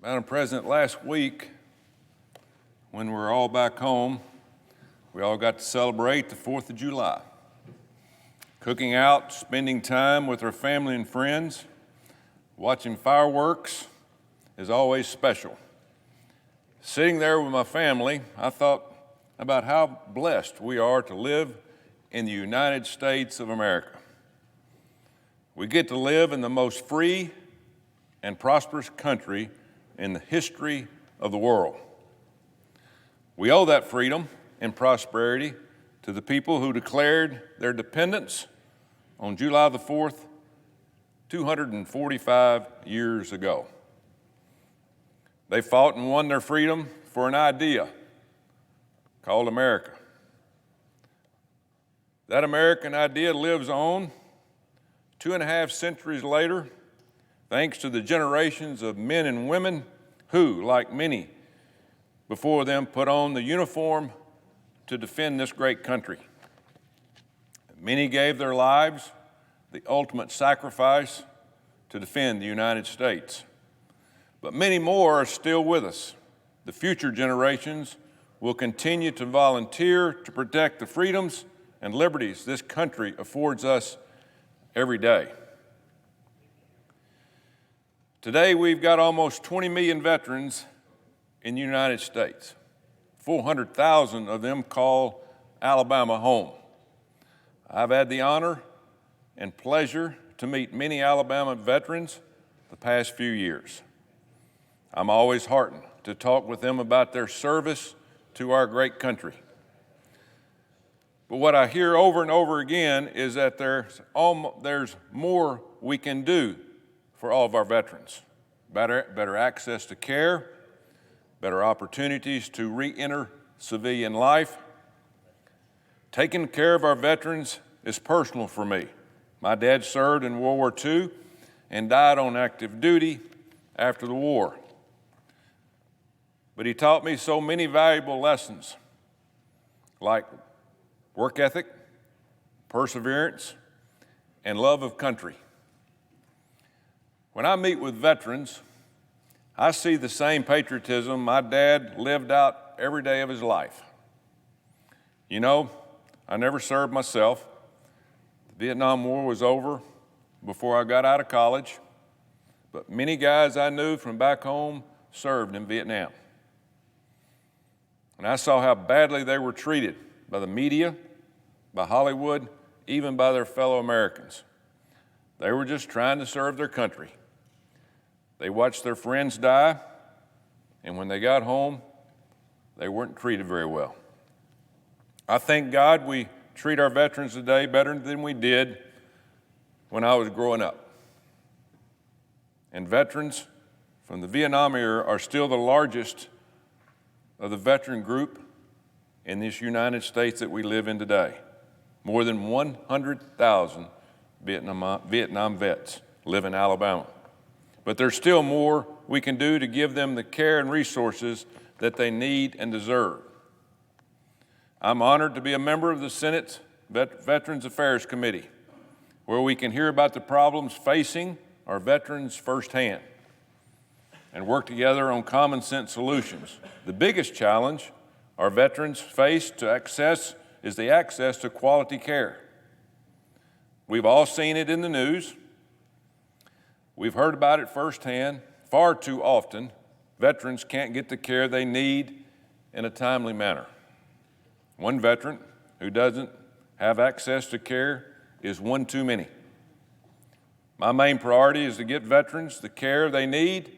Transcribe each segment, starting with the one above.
Madam President, last week, when we were all back home, we all got to celebrate the 4th of July. Cooking out, spending time with our family and friends, watching fireworks is always special. Sitting there with my family, I thought about how blessed we are to live in the United States of America. We get to live in the most free and prosperous country in the history of the world. We owe that freedom and prosperity to the people who declared their dependence on July the 4th, 245 years ago. They fought and won their freedom for an idea called America. That American idea lives on 2.5 centuries later, thanks to the generations of men and women who, like many before them, put on the uniform to defend this great country. Many gave their lives, the ultimate sacrifice, to defend the United States. But many more are still with us. The future generations will continue to volunteer to protect the freedoms and liberties this country affords us every day. Today, we've got almost 20 million veterans in the United States. 400,000 of them call Alabama home. I've had the honor and pleasure to meet many Alabama veterans the past few years. I'm always heartened to talk with them about their service to our great country. But what I hear over and over again is that there's more we can do for all of our veterans. Better access to care, better opportunities to re-enter civilian life. Taking care of our veterans is personal for me. My dad served in World War II and died on active duty after the war. But he taught me so many valuable lessons, like work ethic, perseverance, and love of country. When I meet with veterans, I see the same patriotism my dad lived out every day of his life. You know, I never served myself. The Vietnam War was over before I got out of college, but many guys I knew from back home served in Vietnam. And I saw how badly they were treated by the media, by Hollywood, even by their fellow Americans. They were just trying to serve their country. They watched their friends die, and when they got home, they weren't treated very well. I thank God we treat our veterans today better than we did when I was growing up. And veterans from the Vietnam era are still the largest of the veteran group in this United States that we live in today. More than 100,000 Vietnam vets live in Alabama. But there's still more we can do to give them the care and resources that they need and deserve. I'm honored to be a member of the Senate's Veterans Affairs Committee, where we can hear about the problems facing our veterans firsthand and work together on common sense solutions. The biggest challenge our veterans face is the access to quality care. We've all seen it in the news. We've heard about it firsthand. Far too often, veterans can't get the care they need in a timely manner. One veteran who doesn't have access to care is one too many. My main priority is to get veterans the care they need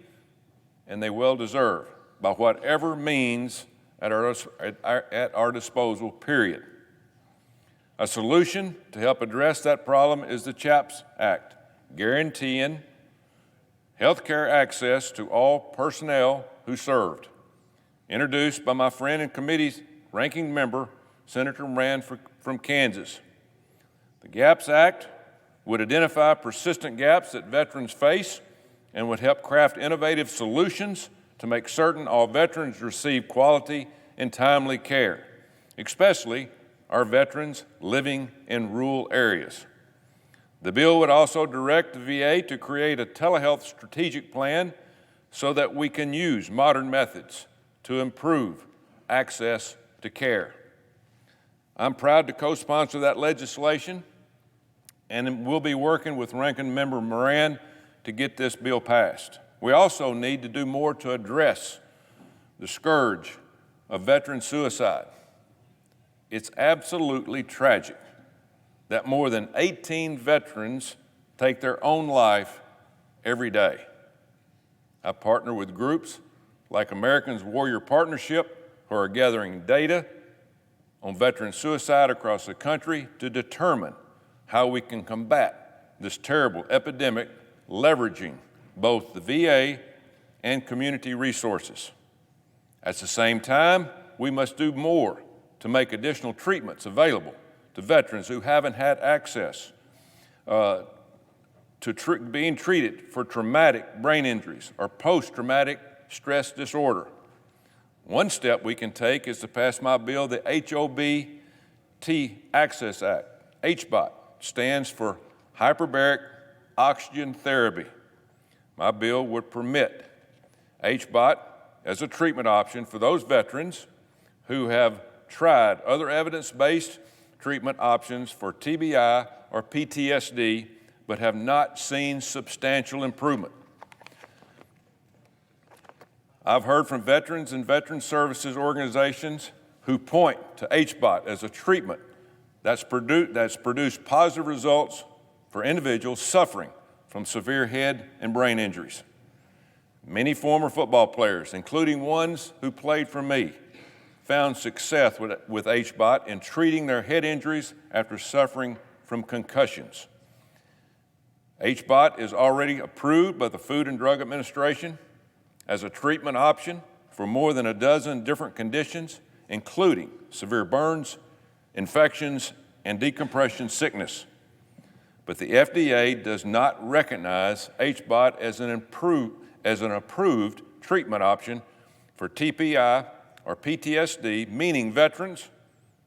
and they well deserve by whatever means at our disposal, period. A solution to help address that problem is the CHAPS Act, guaranteeing health care access to all personnel who served, introduced by my friend and committee's ranking member, Senator Moran from Kansas. The GAPS Act would identify persistent gaps that veterans face and would help craft innovative solutions to make certain all veterans receive quality and timely care, especially our veterans living in rural areas. The bill would also direct the VA to create a telehealth strategic plan so that we can use modern methods to improve access to care. I'm proud to co-sponsor that legislation, and we'll be working with Ranking Member Moran to get this bill passed. We also need to do more to address the scourge of veteran suicide. It's absolutely tragic that more than 18 veterans take their own life every day. I partner with groups like Americans Warrior Partnership, who are gathering data on veteran suicide across the country to determine how we can combat this terrible epidemic, leveraging both the VA and community resources. At the same time, we must do more to make additional treatments available to veterans who haven't had access to being treated for traumatic brain injuries or post-traumatic stress disorder. One step we can take is to pass my bill, the HOBT Access Act. HBOT stands for Hyperbaric Oxygen Therapy. My bill would permit HBOT as a treatment option for those veterans who have tried other evidence-based treatment options for TBI or PTSD, but have not seen substantial improvement. I've heard from veterans and veteran services organizations who point to HBOT as a treatment that's produced positive results for individuals suffering from severe head and brain injuries. Many former football players, including ones who played for me, found success with HBOT in treating their head injuries after suffering from concussions. HBOT is already approved by the Food and Drug Administration as a treatment option for more than a dozen different conditions, including severe burns, infections, and decompression sickness. But the FDA does not recognize HBOT as an approved treatment option for TPI or PTSD, meaning veterans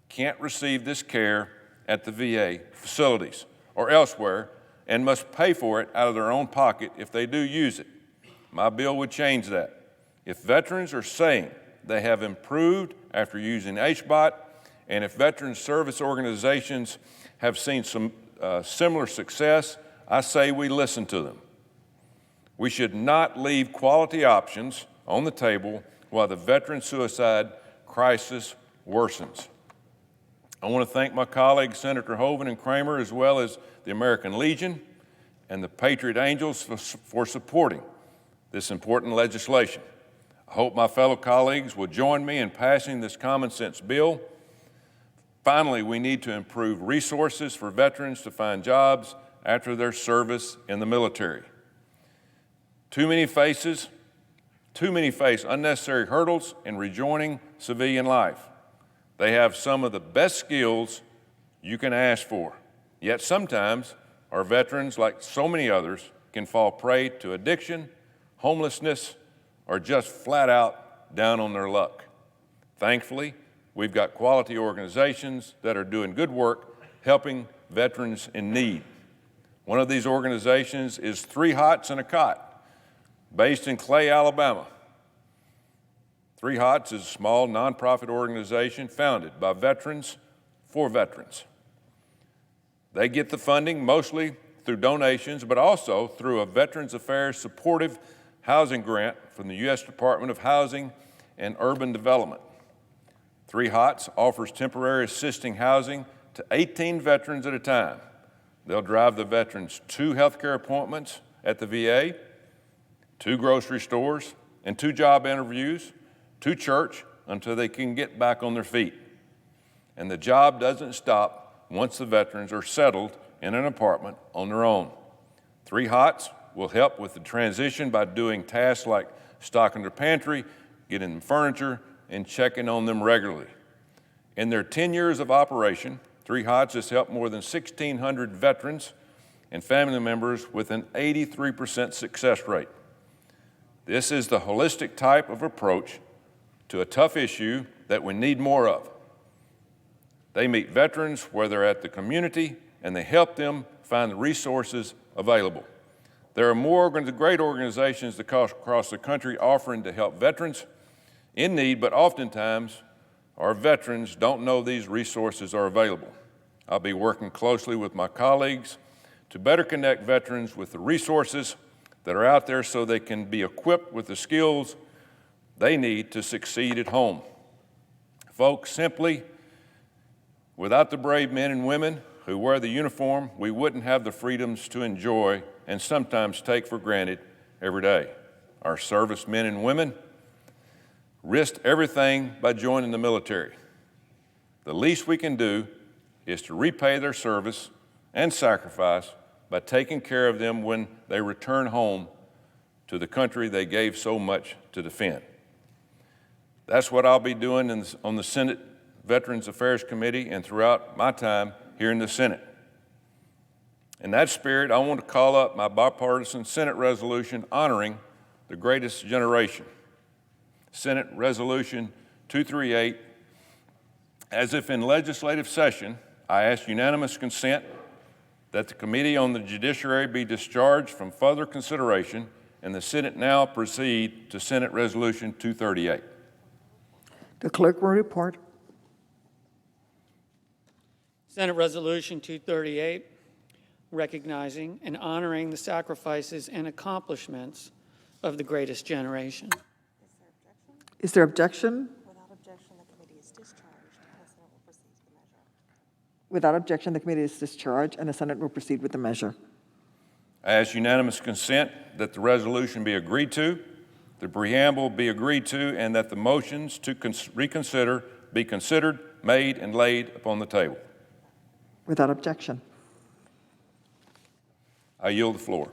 can't receive this care at the VA facilities or elsewhere and must pay for it out of their own pocket if they do use it. My bill would change that. If veterans are saying they have improved after using HBOT, and if veteran service organizations have seen some similar success, I say we listen to them. We should not leave quality options on the table while the veteran suicide crisis worsens. I want to thank my colleagues, Senator Hoeven and Kramer, as well as the American Legion and the Patriot Angels for supporting this important legislation. I hope my fellow colleagues will join me in passing this common sense bill. Finally, we need to improve resources for veterans to find jobs after their service in the military. Too many face unnecessary hurdles in rejoining civilian life. They have some of the best skills you can ask for, yet sometimes our veterans, like so many others, can fall prey to addiction, homelessness, or just flat out down on their luck. Thankfully, we've got quality organizations that are doing good work helping veterans in need. One of these organizations is 3 Hots and a Cot, based in Clay, Alabama. 3 Hots is a small nonprofit organization founded by veterans for veterans. They get the funding mostly through donations, but also through a Veterans Affairs supportive housing grant from the U.S. Department of Housing and Urban Development. 3 Hots offers temporary assisting housing to 18 veterans at a time. They'll drive the veterans 2 healthcare appointments at the VA, 2 grocery stores, and 2 job interviews, 2 church until they can get back on their feet. And the job doesn't stop once the veterans are settled in an apartment on their own. 3 Hots will help with the transition by doing tasks like stocking their pantry, getting them furniture, and checking on them regularly. In their 10 years of operation, 3 Hots has helped more than 1,600 veterans and family members with an 83% success rate. This is the holistic type of approach to a tough issue that we need more of. They meet veterans where they're at the community, and they help them find the resources available. There are more great organizations across the country offering to help veterans in need, but oftentimes our veterans don't know these resources are available. I'll be working closely with my colleagues to better connect veterans with the resources that are out there so they can be equipped with the skills they need to succeed at home. Folks, simply, without the brave men and women who wear the uniform, we wouldn't have the freedoms to enjoy and sometimes take for granted every day. Our servicemen and women risked everything by joining the military. The least we can do is to repay their service and sacrifice by taking care of them when they return home to the country they gave so much to defend. That's what I'll be doing on the Senate Veterans Affairs Committee and throughout my time here in the Senate. In that spirit, I want to call up my bipartisan Senate resolution honoring the greatest generation. Senate Resolution 238, as if in legislative session, I ask unanimous consent that the Committee on the Judiciary be discharged from further consideration, and the Senate now proceed to Senate Resolution 238. The clerk will report. Senate Resolution 238, recognizing and honoring the sacrifices and accomplishments of the greatest generation. Is there objection? Without objection, the committee is discharged, and the Senate will proceed with the measure. Without objection, the committee is discharged, and the Senate will proceed with the measure. I ask unanimous consent that the resolution be agreed to, the preamble be agreed to, and that the motions to reconsider be considered, made, and laid upon the table. Without objection. I yield the floor.